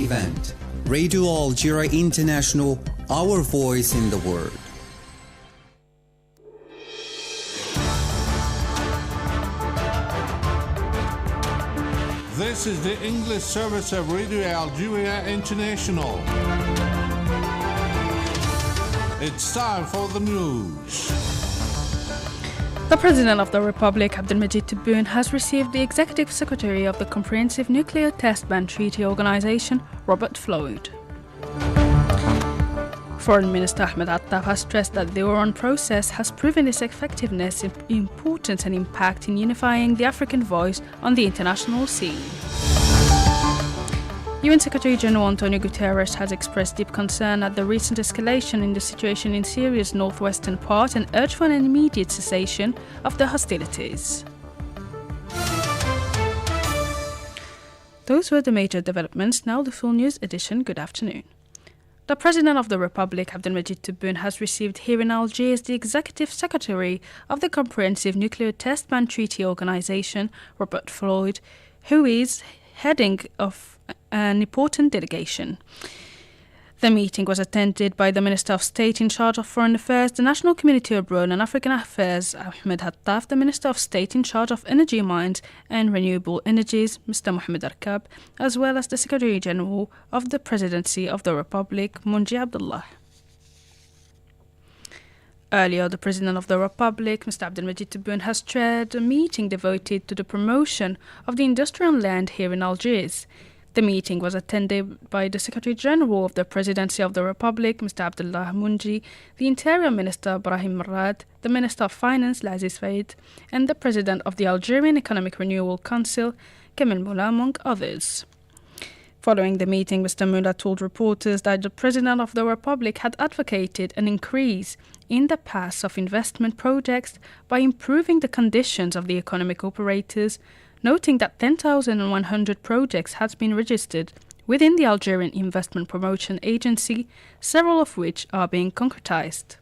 event. Radio Algeria International, our voice in the world. This is the English service of Radio Algeria International. It's time for the news. The President of the Republic, Abdelmajid Tebboune, has received the Executive Secretary of the Comprehensive Nuclear Test Ban Treaty Organization, Robert Floyd. Foreign Minister Ahmed Attaf has stressed that the Oran process has proven its effectiveness, importance and impact in unifying the African voice on the international scene. UN Secretary General Antonio Guterres has expressed deep concern at the recent escalation in the situation in Syria's northwestern part and urged for an immediate cessation of the hostilities. Those were the major developments. Now the full news edition. Good afternoon. The President of the Republic, Abdelmajid Tebboune, has received here in Algiers the Executive Secretary of the Comprehensive Nuclear Test Ban Treaty Organization, Robert Floyd, who is heading of an important delegation. The meeting was attended by the Minister of State in charge of Foreign Affairs, the National Community Abroad and African Affairs, Ahmed Attaf, the Minister of State in charge of Energy Mines and Renewable Energies, Mr. Mohamed Arkab, as well as the Secretary General of the Presidency of the Republic, Munji Abdullah. Earlier, the President of the Republic, Mr. Abdelmajid Tebboune, has chaired a meeting devoted to the promotion of the industrial land here in Algiers. The meeting was attended by the Secretary General of the Presidency of the Republic, Mr. Abdullah Munji, the Interior Minister, Brahim Marad, the Minister of Finance, Laziz Faid, and the President of the Algerian Economic Renewal Council, Kamel Moula, among others. Following the meeting, Mr. Moula told reporters that the President of the Republic had advocated an increase in the pace of investment projects by improving the conditions of the economic operators, noting that 10,100 projects had been registered within the Algerian Investment Promotion Agency, several of which are being concretized.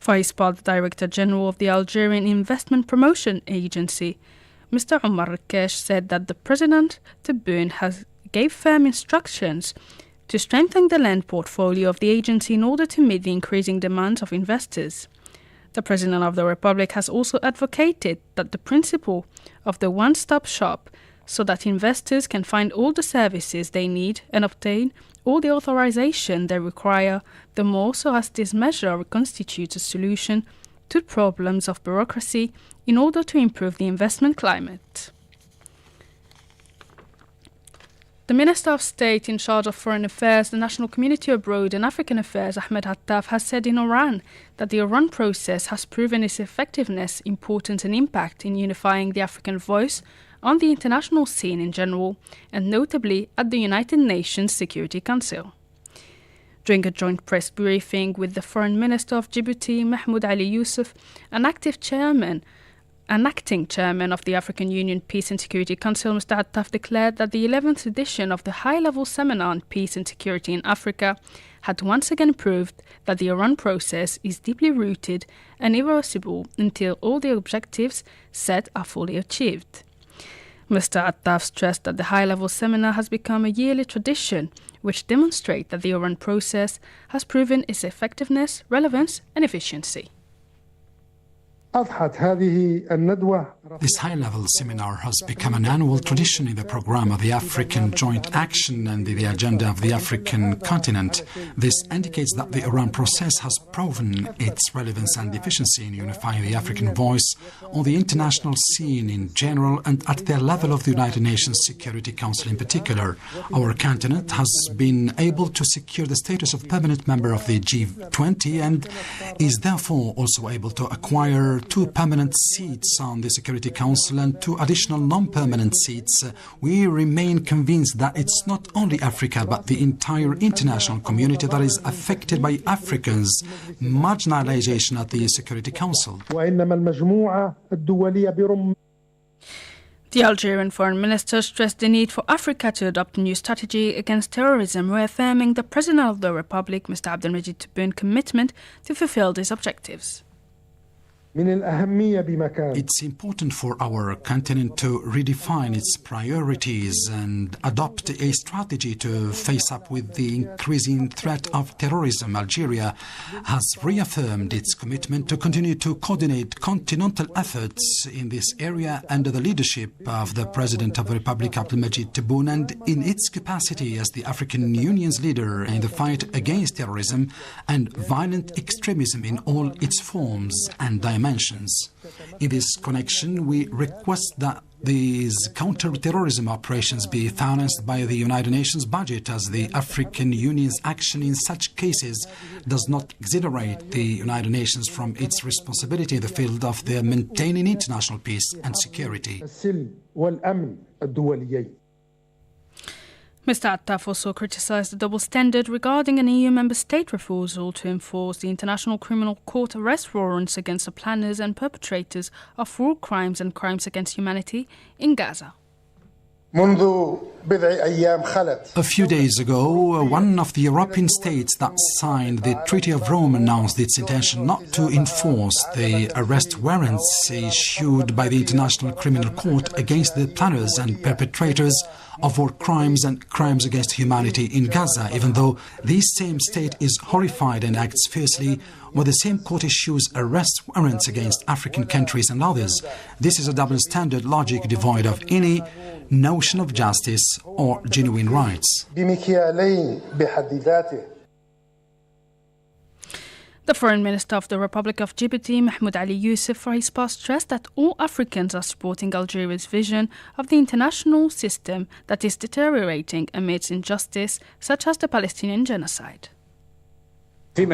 For his part, the Director General of the Algerian Investment Promotion Agency, Mr. Omar Rakesh, said that the President Tebboune gave firm instructions to strengthen the land portfolio of the agency in order to meet the increasing demands of investors. The President of the Republic has also advocated that the principle of the one-stop shop, so that investors can find all the services they need and obtain all the authorization they require, the more so as this measure constitutes a solution to problems of bureaucracy in order to improve the investment climate. The Minister of State in charge of Foreign Affairs, the National Community Abroad and African Affairs, Ahmed Attaf, has said in Oran that the Oran process has proven its effectiveness, importance and impact in unifying the African voice on the international scene in general, and notably at the United Nations Security Council. During a joint press briefing with the Foreign Minister of Djibouti, Mahmoud Ali Youssef, an acting chairman of the African Union Peace and Security Council, Mr. Attaf, declared that the 11th edition of the high-level seminar on peace and security in Africa had once again proved that the Oran process is deeply rooted and irreversible until all the objectives set are fully achieved. Mr. Attaf stressed that the high-level seminar has become a yearly tradition which demonstrates that the Oran process has proven its effectiveness, relevance and efficiency. This high-level seminar has become an annual tradition in the program of the African Joint Action and the agenda of the African continent. This indicates that the Oran process has proven its relevance and efficiency in unifying the African voice on the international scene in general and at the level of the United Nations Security Council in particular. Our continent has been able to secure the status of permanent member of the G20 and is therefore also able to acquire 2 permanent seats on the Security Council and 2 additional non-permanent seats. We remain convinced that it's not only Africa but the entire international community that is affected by Africans' marginalization at the Security Council. The Algerian Foreign Minister stressed the need for Africa to adopt a new strategy against terrorism, reaffirming the President of the Republic, Mr. Abdelmajid Tebboune, commitment to fulfill these objectives. It's important for our continent to redefine its priorities and adopt a strategy to face up with the increasing threat of terrorism. Algeria has reaffirmed its commitment to continue to coordinate continental efforts in this area under the leadership of the President of the Republic, Abdelmajid Tebboune, and in its capacity as the African Union's leader in the fight against terrorism and violent extremism in all its forms and dimensions. In this connection, we request that these counter-terrorism operations be financed by the United Nations budget, as the African Union's action in such cases does not exonerate the United Nations from its responsibility in the field of the maintaining international peace and security. Mr. Attaf also criticised the double standard regarding an EU member state refusal to enforce the International Criminal Court arrest warrants against the planners and perpetrators of war crimes and crimes against humanity in Gaza. A few days ago, one of the European states that signed the Treaty of Rome announced its intention not to enforce the arrest warrants issued by the International Criminal Court against the planners and perpetrators of war crimes and crimes against humanity in Gaza, even though this same state is horrified and acts fiercely when the same court issues arrest warrants against African countries and others. This is a double standard logic devoid of any notion of justice or genuine rights. The Foreign Minister of the Republic of Djibouti, Mahmoud Ali Youssef, for his part stressed that all Africans are supporting Algeria's vision of the international system that is deteriorating amidst injustice such as the Palestinian genocide. All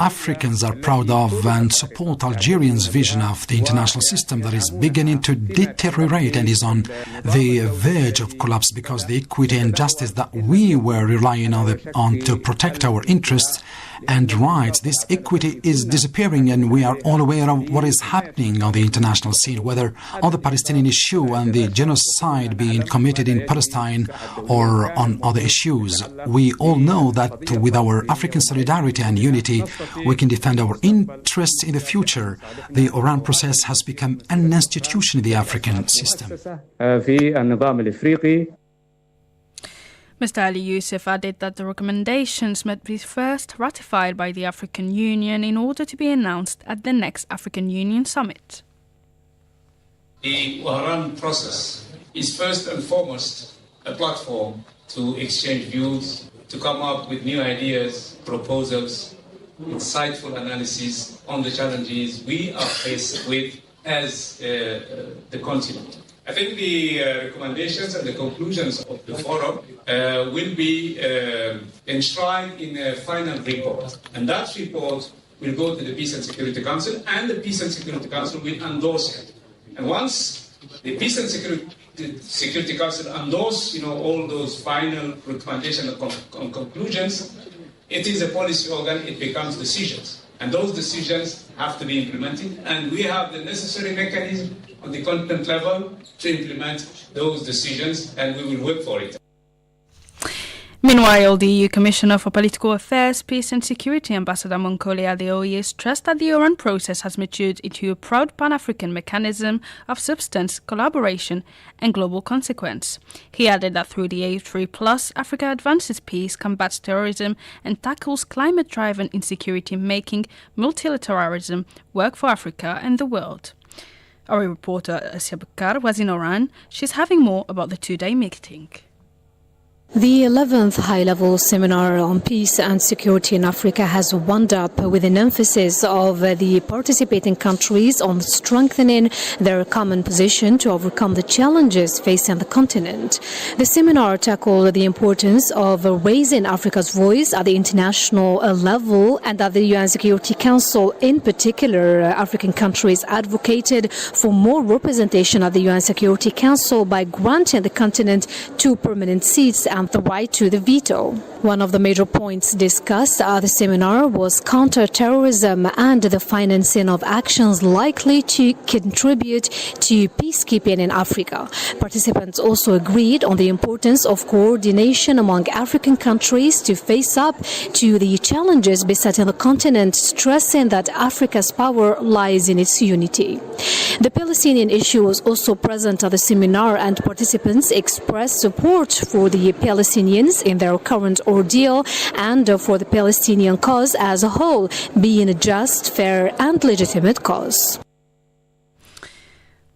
Africans are proud of and support Algerians' vision of the international system that is beginning to deteriorate and is on the verge of collapse, because the equity and justice that we were relying on to protect our interests and rights, this equity is disappearing, and we are all aware of what is happening on the international scene, whether on the Palestinian issue and the genocide being committed in Palestine or on other issues. We all know that with our African solidarity and unity, we can defend our interests in the future. The Oran process has become an institution in the African system. Mr. Ali Youssef added that the recommendations must be first ratified by the African Union in order to be announced at the next African Union summit. The Oran process is first and foremost a platform to exchange views, to come up with new ideas, proposals, insightful analysis on the challenges we are faced with as the continent. I think the recommendations and the conclusions of the forum will be enshrined in a final report. And that report will go to the Peace and Security Council, and the Peace and Security Council will endorse it. And once the Peace and Security Council endorse, all those final recommendations and conclusions, it is a policy organ, it becomes decisions. And those decisions have to be implemented, and we have the necessary mechanism on the continent level to implement those decisions, and we will work for it. Meanwhile, the EU Commissioner for Political Affairs, Peace and Security, Ambassador Monkole Adeoye, stressed that the Oran process has matured into a proud Pan-African mechanism of substance, collaboration and global consequence. He added that through the A3+, Africa advances peace, combats terrorism and tackles climate-driven insecurity, making multilateralism work for Africa and the world. Our reporter Asia Bakar was in Oran. She's having more about the two-day meeting. The 11th high-level seminar on peace and security in Africa has wound up with an emphasis of the participating countries on strengthening their common position to overcome the challenges facing the continent. The seminar tackled the importance of raising Africa's voice at the international level, and at the UN Security Council in particular, African countries advocated for more representation at the UN Security Council by granting the continent 2 permanent seats and the right to the veto. One of the major points discussed at the seminar was counter-terrorism and the financing of actions likely to contribute to peacekeeping in Africa. Participants also agreed on the importance of coordination among African countries to face up to the challenges besetting the continent, stressing that Africa's power lies in its unity. The Palestinian issue was also present at the seminar, and participants expressed support for the Palestinians in their current ordeal and for the Palestinian cause as a whole, being a just, fair and legitimate cause.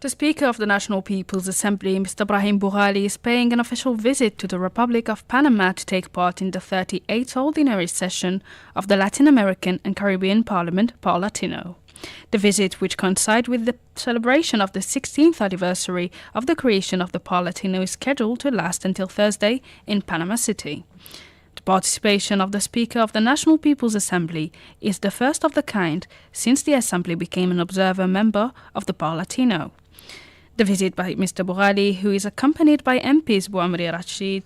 The Speaker of the National People's Assembly, Mr. Brahim Bughali, is paying an official visit to the Republic of Panama to take part in the 38th Ordinary Session of the Latin American and Caribbean Parliament, Par-Latino. The visit, which coincides with the celebration of the 16th anniversary of the creation of the Par-Latino, is scheduled to last until Thursday in Panama City. The participation of the Speaker of the National People's Assembly is the first of the kind since the Assembly became an observer member of the Par-Latino. The visit by Mr. Bughali, who is accompanied by MPs Bouamri Rashid,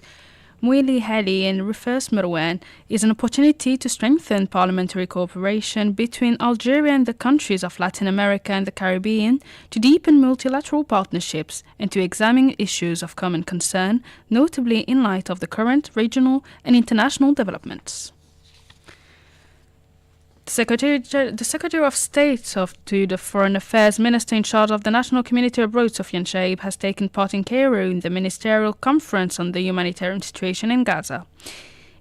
Mouili Hali and Rufus Marwan, is an opportunity to strengthen parliamentary cooperation between Algeria and the countries of Latin America and the Caribbean, to deepen multilateral partnerships and to examine issues of common concern, notably in light of the current regional and international developments. The Secretary of State to the Foreign Affairs Minister in charge of the National Community Abroad, Sofiane Shaib, has taken part in Cairo in the Ministerial Conference on the humanitarian situation in Gaza.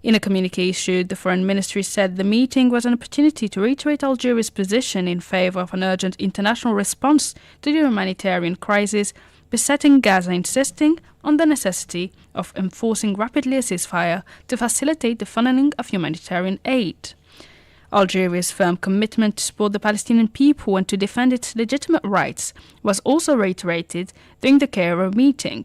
In a communique issued, the Foreign Ministry said the meeting was an opportunity to reiterate Algeria's position in favour of an urgent international response to the humanitarian crisis besetting Gaza, insisting on the necessity of enforcing rapidly a ceasefire to facilitate the funneling of humanitarian aid. Algeria's firm commitment to support the Palestinian people and to defend its legitimate rights was also reiterated during the Cairo meeting.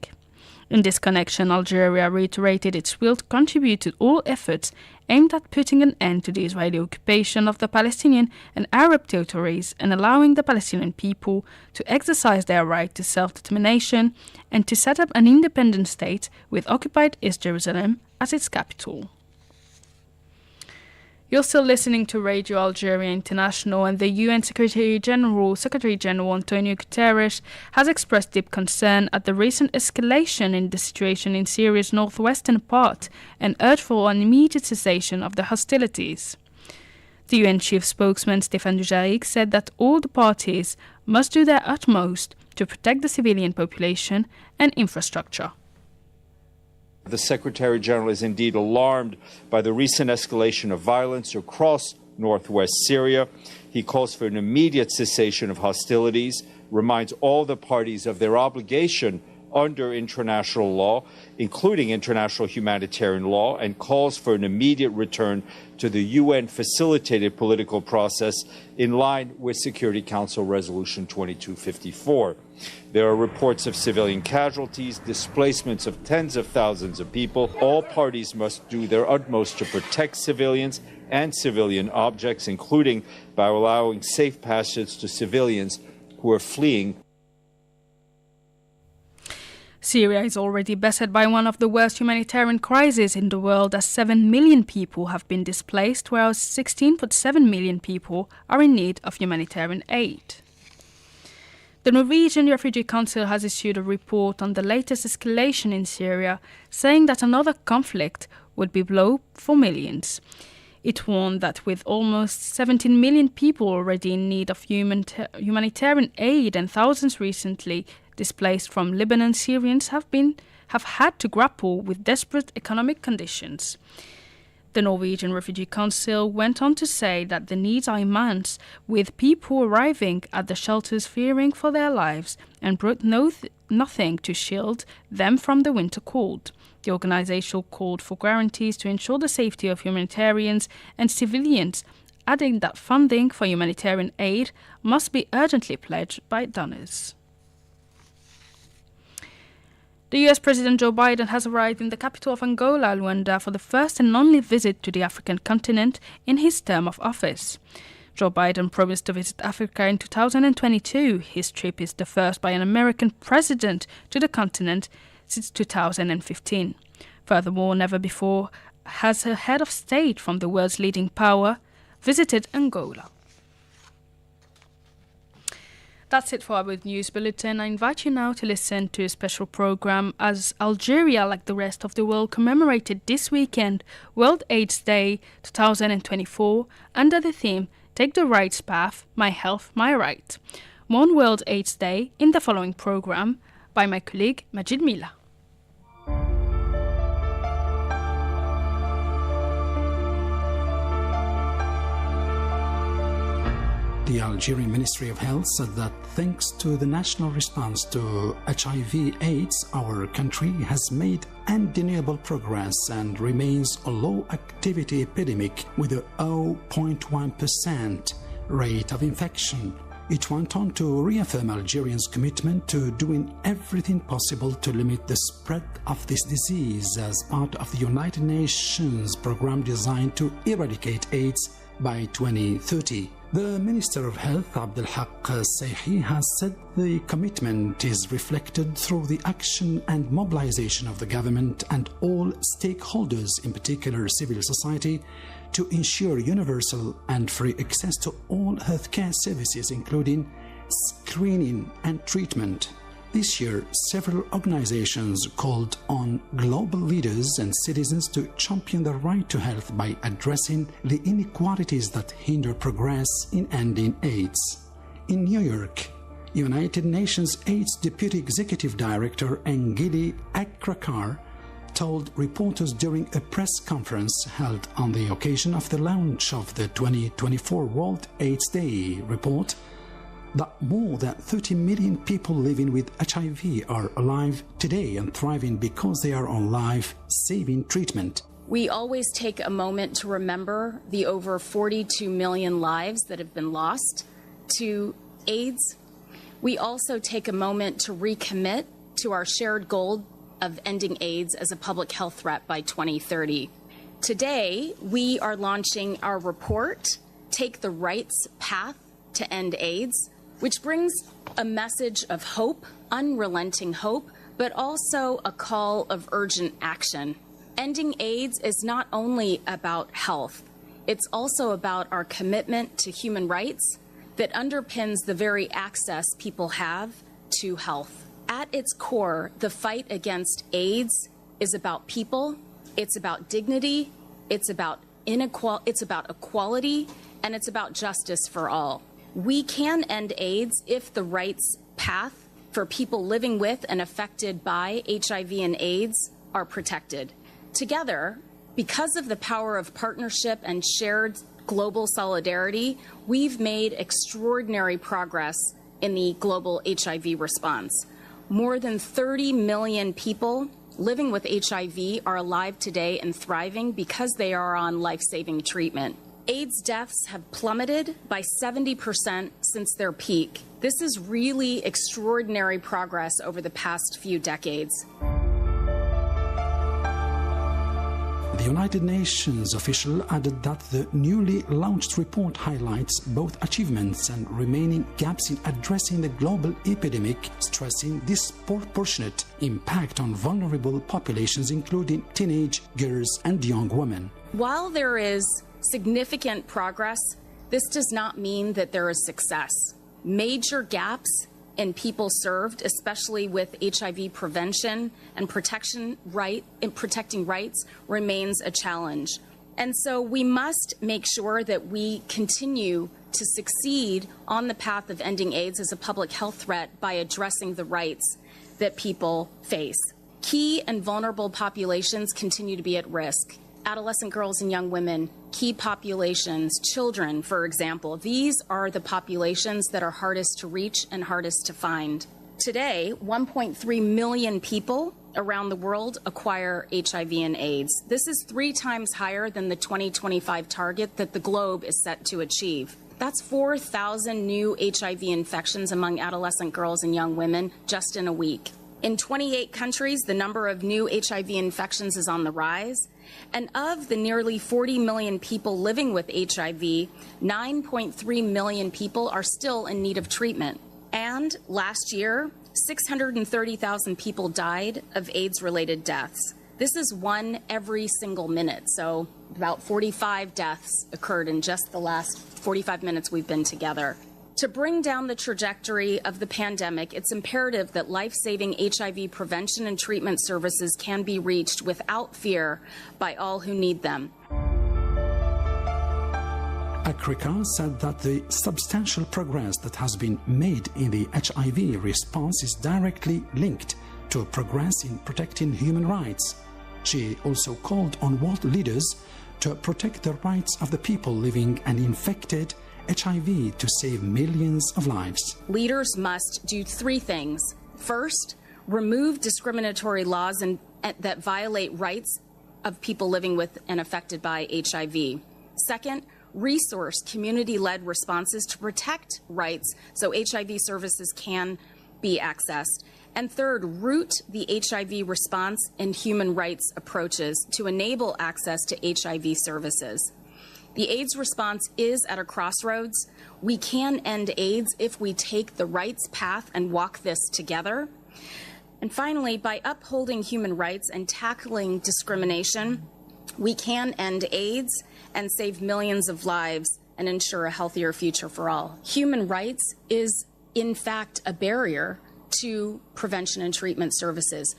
In this connection, Algeria reiterated its will to contribute to all efforts aimed at putting an end to the Israeli occupation of the Palestinian and Arab territories and allowing the Palestinian people to exercise their right to self-determination and to set up an independent state with occupied East Jerusalem as its capital. You're still listening to Radio Algeria International, and the UN Secretary General Antonio Guterres has expressed deep concern at the recent escalation in the situation in Syria's northwestern part and urged for an immediate cessation of the hostilities. The UN chief spokesman Stéphane Dujarric said that all the parties must do their utmost to protect the civilian population and infrastructure. The Secretary General is indeed alarmed by the recent escalation of violence across northwest Syria. He calls for an immediate cessation of hostilities, reminds all the parties of their obligation under international law, including international humanitarian law, and calls for an immediate return to the UN-facilitated political process in line with Security Council Resolution 2254. There are reports of civilian casualties, displacements of tens of thousands of people. All parties must do their utmost to protect civilians and civilian objects, including by allowing safe passage to civilians who are fleeing. Syria is already beset by one of the worst humanitarian crises in the world, as 7 million people have been displaced, whereas 16.7 million people are in need of humanitarian aid. The Norwegian Refugee Council has issued a report on the latest escalation in Syria, saying that another conflict would be blow for millions. It warned that with almost 17 million people already in need of humanitarian aid and thousands recently displaced from Lebanon, Syrians have had to grapple with desperate economic conditions. The Norwegian Refugee Council went on to say that the needs are immense, with people arriving at the shelters fearing for their lives and brought nothing to shield them from the winter cold. The organization called for guarantees to ensure the safety of humanitarians and civilians, adding that funding for humanitarian aid must be urgently pledged by donors. The US President Joe Biden has arrived in the capital of Angola, Luanda, for the first and only visit to the African continent in his term of office. Joe Biden promised to visit Africa in 2022. His trip is the first by an American president to the continent since 2015. Furthermore, never before has a head of state from the world's leading power visited Angola. That's it for our news bulletin. I invite you now to listen to a special program as Algeria, like the rest of the world, commemorated this weekend World AIDS Day 2024 under the theme Take the Rights Path, My Health, My Right. More on World AIDS Day in the following program by my colleague Majid Mila. The Algerian Ministry of Health said that thanks to the national response to HIV/AIDS, our country has made undeniable progress and remains a low-activity epidemic with a 0.1% rate of infection. It went on to reaffirm Algerians' commitment to doing everything possible to limit the spread of this disease as part of the United Nations program designed to eradicate AIDS by 2030. The Minister of Health, Abdelhak Seihi, has said the commitment is reflected through the action and mobilization of the government and all stakeholders, in particular civil society, to ensure universal and free access to all healthcare services, including screening and treatment. This year, several organizations called on global leaders and citizens to champion the right to health by addressing the inequalities that hinder progress in ending AIDS. In New York, United Nations AIDS Deputy Executive Director Ngili Akrakar told reporters during a press conference held on the occasion of the launch of the 2024 World AIDS Day report that more than 30 million people living with HIV are alive today and thriving because they are on life-saving treatment. We always take a moment to remember the over 42 million lives that have been lost to AIDS. We also take a moment to recommit to our shared goal of ending AIDS as a public health threat by 2030. Today, we are launching our report, Take the Rights Path to End AIDS, which brings a message of hope, unrelenting hope, but also a call of urgent action. Ending AIDS is not only about health, it's also about our commitment to human rights that underpins the very access people have to health. At its core, the fight against AIDS is about people, it's about dignity, it's about equality, and it's about justice for all. We can end AIDS if the rights path for people living with and affected by HIV and AIDS are protected. Together, because of the power of partnership and shared global solidarity, we've made extraordinary progress in the global HIV response. More than 30 million people living with HIV are alive today and thriving because they are on life-saving treatment. AIDS deaths have plummeted by 70% since their peak. This is really extraordinary progress over the past few decades. The United Nations official added that the newly launched report highlights both achievements and remaining gaps in addressing the global epidemic, stressing disproportionate impact on vulnerable populations, including teenage girls and young women. While there is significant progress, this does not mean that there is success. Major gaps in people served, especially with HIV prevention and protecting rights, remains a challenge. And so we must make sure that we continue to succeed on the path of ending AIDS as a public health threat by addressing the rights that people face. Key and vulnerable populations continue to be at risk. Adolescent girls and young women, key populations, children, for example. These are the populations that are hardest to reach and hardest to find. Today, 1.3 million people around the world acquire HIV and AIDS. This is 3 times higher than the 2025 target that the globe is set to achieve. That's 4,000 new HIV infections among adolescent girls and young women just in a week. In 28 countries, the number of new HIV infections is on the rise. And of the nearly 40 million people living with HIV, 9.3 million people are still in need of treatment. And last year, 630,000 people died of AIDS-related deaths. This is one every single minute. So about 45 deaths occurred in just the last 45 minutes we've been together. To bring down the trajectory of the pandemic, it's imperative that life-saving HIV prevention and treatment services can be reached without fear by all who need them. Akrika said that the substantial progress that has been made in the HIV response is directly linked to progress in protecting human rights. She also called on world leaders to protect the rights of the people living an infected HIV to save millions of lives. Leaders must do three things. First, remove discriminatory laws that violate rights of people living with and affected by HIV. Second, resource community-led responses to protect rights so HIV services can be accessed. And third, root the HIV response in human rights approaches to enable access to HIV services. The AIDS response is at a crossroads. We can end AIDS if we take the rights path and walk this together. And finally, by upholding human rights and tackling discrimination, we can end AIDS and save millions of lives and ensure a healthier future for all. Human rights is, in fact, a barrier to prevention and treatment services.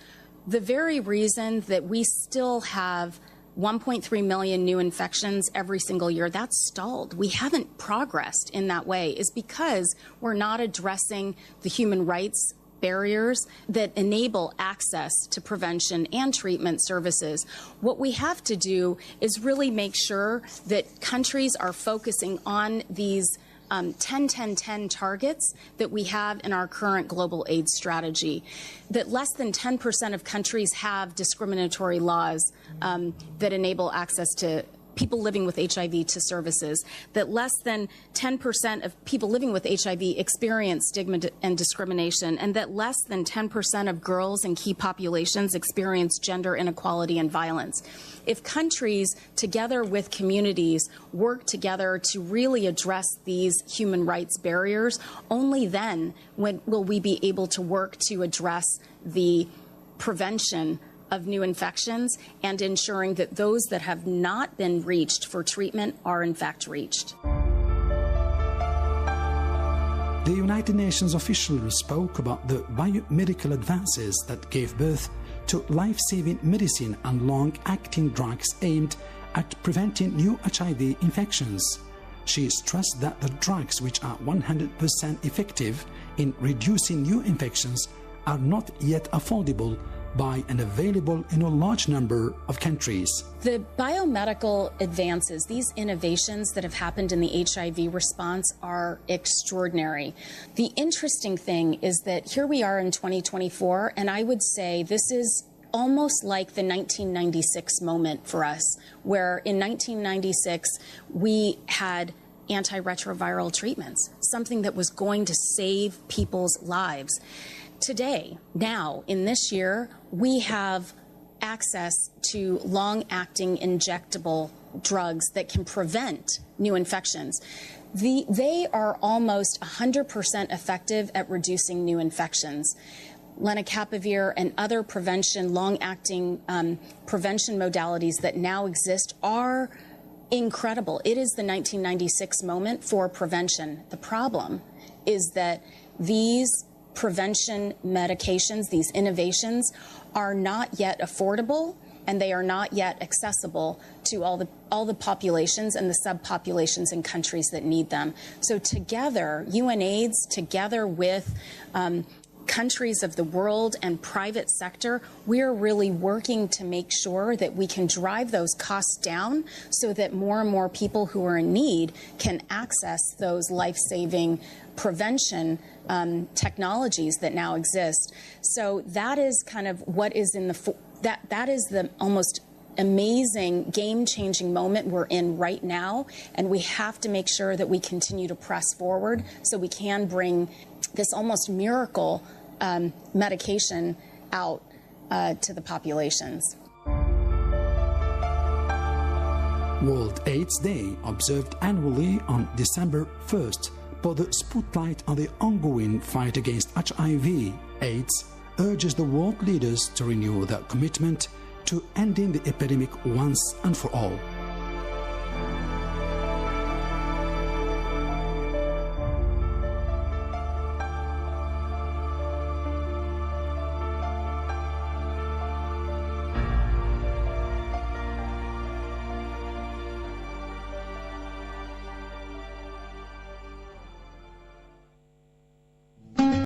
The very reason that we still have 1.3 million new infections every single year, that's stalled. We haven't progressed in that way, is because we're not addressing the human rights barriers that enable access to prevention and treatment services. What we have to do is really make sure that countries are focusing on these 10-10-10 targets that we have in our current global AIDS strategy, that less than 10% of countries have discriminatory laws that enable access to people living with HIV to services, that less than 10% of people living with HIV experience stigma and discrimination, and that less than 10% of girls in key populations experience gender inequality and violence. If countries, together with communities, work together to really address these human rights barriers, only then will we be able to work to address the prevention of new infections and ensuring that those that have not been reached for treatment are in fact reached. The United Nations official spoke about the biomedical advances that gave birth to life-saving medicine and long-acting drugs aimed at preventing new HIV infections. She stressed that the drugs, which are 100% effective in reducing new infections, are not yet affordable by and available in a large number of countries. The biomedical advances, these innovations that have happened in the HIV response, are extraordinary. The interesting thing is that here we are in 2024, and I would say this is almost like the 1996 moment for us, where in 1996 we had antiretroviral treatments, something that was going to save people's lives. Today, now, in this year, we have access to long-acting injectable drugs that can prevent new infections. They are almost 100% effective at reducing new infections. Lenacapavir and other prevention, long-acting prevention modalities that now exist are incredible. It is the 1996 moment for prevention. The problem is that these prevention medications, these innovations, are not yet affordable, and they are not yet accessible to all the populations and the subpopulations in countries that need them. So together, UNAIDS, together with countries of the world and private sector, we're really working to make sure that we can drive those costs down so that more and more people who are in need can access those life-saving prevention technologies that now exist. So that is kind of what is in that is the almost amazing, game-changing moment we're in right now, and we have to make sure that we continue to press forward so we can bring this almost miracle medication out to the populations. World AIDS Day, observed annually on December 1st, put the spotlight on the ongoing fight against HIV. AIDS urges the world leaders to renew their commitment to ending the epidemic once and for all.